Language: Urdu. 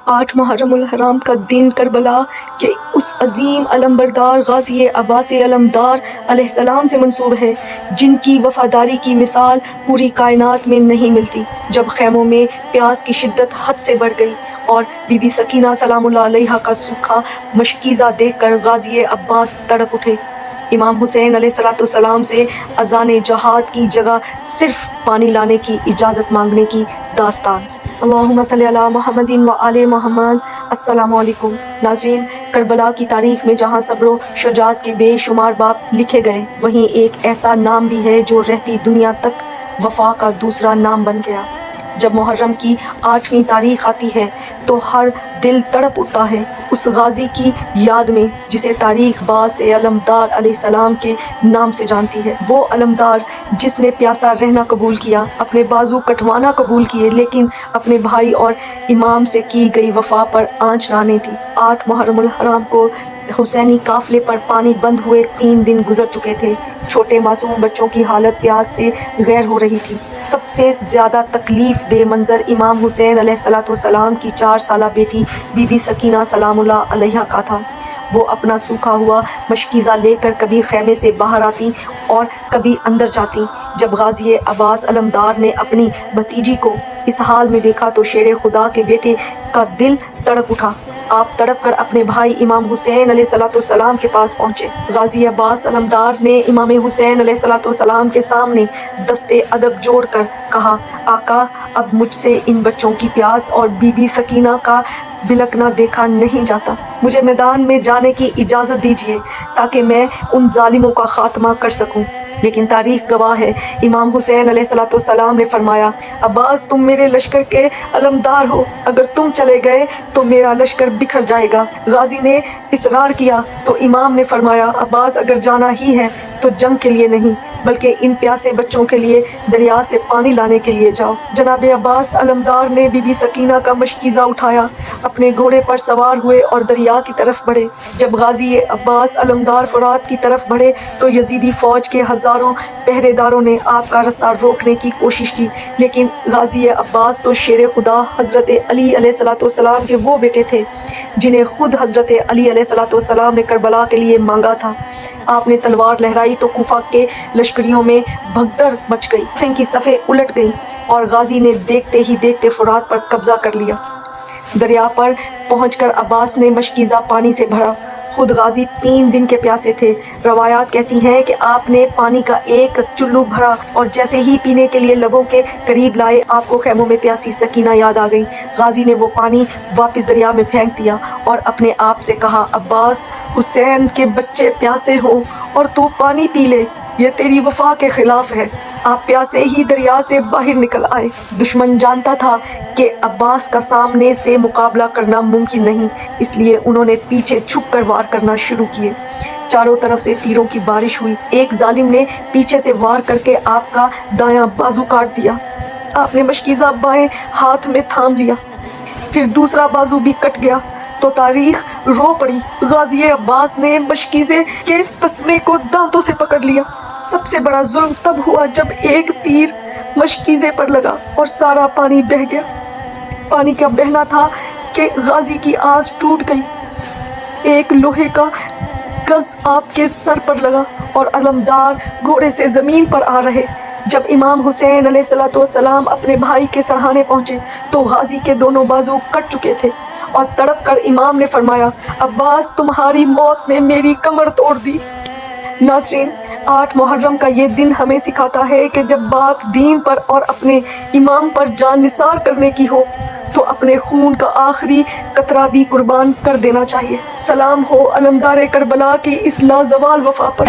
8 محرم الحرام کا دن کربلا کے اس عظیم علمبردار غازی عباس علمدار علیہ السلام سے منسوب ہے، جن کی وفاداری کی مثال پوری کائنات میں نہیں ملتی۔ جب خیموں میں پیاس کی شدت حد سے بڑھ گئی اور بی بی سکینہ سلام اللہ علیہا کا سوکھا مشکیزہ دیکھ کر غازی عباس تڑپ اٹھے۔ امام حسین علیہ السلام سے اذان جہاد کی جگہ صرف پانی لانے کی اجازت مانگنے کی داستان۔ اللہم صلی علی محمد و آل محمد۔ السلام علیکم ناظرین، کربلا کی تاریخ میں جہاں صبر و شجاعت کے بے شمار باب لکھے گئے، وہیں ایک ایسا نام بھی ہے جو رہتی دنیا تک وفا کا دوسرا نام بن گیا۔ جب محرم کی 8ویں تاریخ آتی ہے تو ہر دل تڑپ اٹھتا ہے اس غازی کی یاد میں جسے تاریخ باس علمدار علیہ السلام کے نام سے جانتی ہے۔ وہ علمدار جس نے پیاسا رہنا قبول کیا، اپنے بازو کٹوانا قبول کیے، لیکن اپنے بھائی اور امام سے کی گئی وفا پر آنچ نہ آنے دی۔ 8 محرم الحرام کو حسینی قافلے پر پانی بند ہوئے 3 دن گزر چکے تھے۔ چھوٹے معصوم بچوں کی حالت پیاس سے غیر ہو رہی تھی۔ سب سے زیادہ تکلیف دہ منظر امام حسین علیہ السلام کی 4 سالہ بیٹی بی بی سکینہ سلام اللہ علیہا کا تھا۔ وہ اپنا سوکھا ہوا مشکیزہ لے کر کبھی خیمے سے باہر آتی اور کبھی اندر جاتی۔ جب غازی عباس علمدار نے اپنی بھتیجی کو اس حال میں دیکھا تو شیر خدا کے بیٹے کا دل تڑپ اٹھا۔ آپ تڑپ کر اپنے بھائی امام حسین علیہ السلام کے پاس پہنچے۔ غازی عباس علمدار نے امام حسین علیہ السلام کے سامنے دستے ادب جوڑ کر کہا، آقا، اب مجھ سے ان بچوں کی پیاس اور بی بی سکینہ کا بلکنا دیکھا نہیں جاتا۔ مجھے میدان میں جانے کی اجازت دیجیے تاکہ میں ان ظالموں کا خاتمہ کر سکوں۔ لیکن تاریخ گواہ ہے، امام حسین علیہ السلام نے فرمایا، عباس تم میرے لشکر کے علمدار ہو، اگر تم چلے گئے تو میرا لشکر بکھر جائے گا۔ غازی نے اصرار کیا تو امام نے فرمایا، عباس اگر جانا ہی ہے تو جنگ کے لیے نہیں بلکہ ان پیاسے بچوں کے لیے دریا سے پانی لانے کے لیے جاؤ۔ جناب عباس علمدار نے بی بی سکینہ کا مشکیزہ اٹھایا، اپنے گھوڑے پر سوار ہوئے اور دریا کی طرف بڑھے۔ جب غازی عباس علمدار فرات کی طرف بڑھے تو یزیدی فوج کے ہزاروں پہرے داروں نے آپ کا رستہ روکنے کی کوشش کی، لیکن غازی عباس تو شیر خدا حضرت علی علیہ السلام کے وہ بیٹے تھے جنہیں خود حضرت علی علیہ السلام نے کربلا کے لیے مانگا تھا۔ آپ نے تلوار لہرائی تو کوفہ کے لشکریوں میں بھگدڑ مچ گئی، صفیں کی صفیں الٹ گئیں اور غازی نے دیکھتے ہی دیکھتے فرات پر قبضہ کر لیا۔ دریا پر پہنچ کر عباس نے مشکیزہ پانی سے بھرا۔ خود غازی 3 دن کے پیاسے تھے۔ روایات کہتی ہیں کہ آپ نے پانی کا ایک چلو بھرا اور جیسے ہی پینے کے لیے لبوں کے قریب لائے، آپ کو خیموں میں پیاسی سکینہ یاد آ گئی۔ غازی نے وہ پانی واپس دریا میں پھینک دیا اور اپنے آپ سے کہا، عباس، حسین کے بچے پیاسے ہوں اور تو پانی پی لے، یہ تیری وفا کے خلاف ہے۔ آپ پیاسے ہی دریا سے باہر نکل آئے۔ دشمن جانتا تھا کہ عباس کا سامنے سے مقابلہ کرنا ممکن نہیں، اس لیے انہوں نے پیچھے چھپ کر وار کرنا شروع کیے۔ چاروں طرف سے تیروں کی بارش ہوئی۔ ایک ظالم نے پیچھے سے وار کر کے آپ کا دایاں بازو کاٹ دیا۔ آپ نے مشکیزہ بائیں ہاتھ میں تھام لیا، پھر دوسرا بازو بھی کٹ گیا تو تاریخ رو پڑی۔ غازی عباس نے مشکیزے کے تسمے کو دانتوں سے پکڑ لیا۔ سب سے بڑا ظلم تب ہوا جب ایک تیر مشکیزے پر لگا اور سارا پانی بہہ گیا۔ پانی کا بہنا تھا کہ غازی کی آس ٹوٹ گئی۔ ایک لوہے کا گز آپ کے سر پر لگا اور علمدار گھوڑے سے زمین پر آ رہے۔ جب امام حسین علیہ السلام اپنے بھائی کے سرہانے پہنچے تو غازی کے دونوں بازو کٹ چکے تھے اور تڑپ کر امام نے فرمایا، عباس، تمہاری موت نے میری کمر توڑ دی۔ ناظرین، 8 محرم کا یہ دن ہمیں سکھاتا ہے کہ جب بات دین پر اور اپنے امام پر جان نثار کرنے کی ہو تو اپنے خون کا آخری قطرہ بھی قربان کر دینا چاہیے۔ سلام ہو علمدار کربلا کی اس لازوال وفا پر۔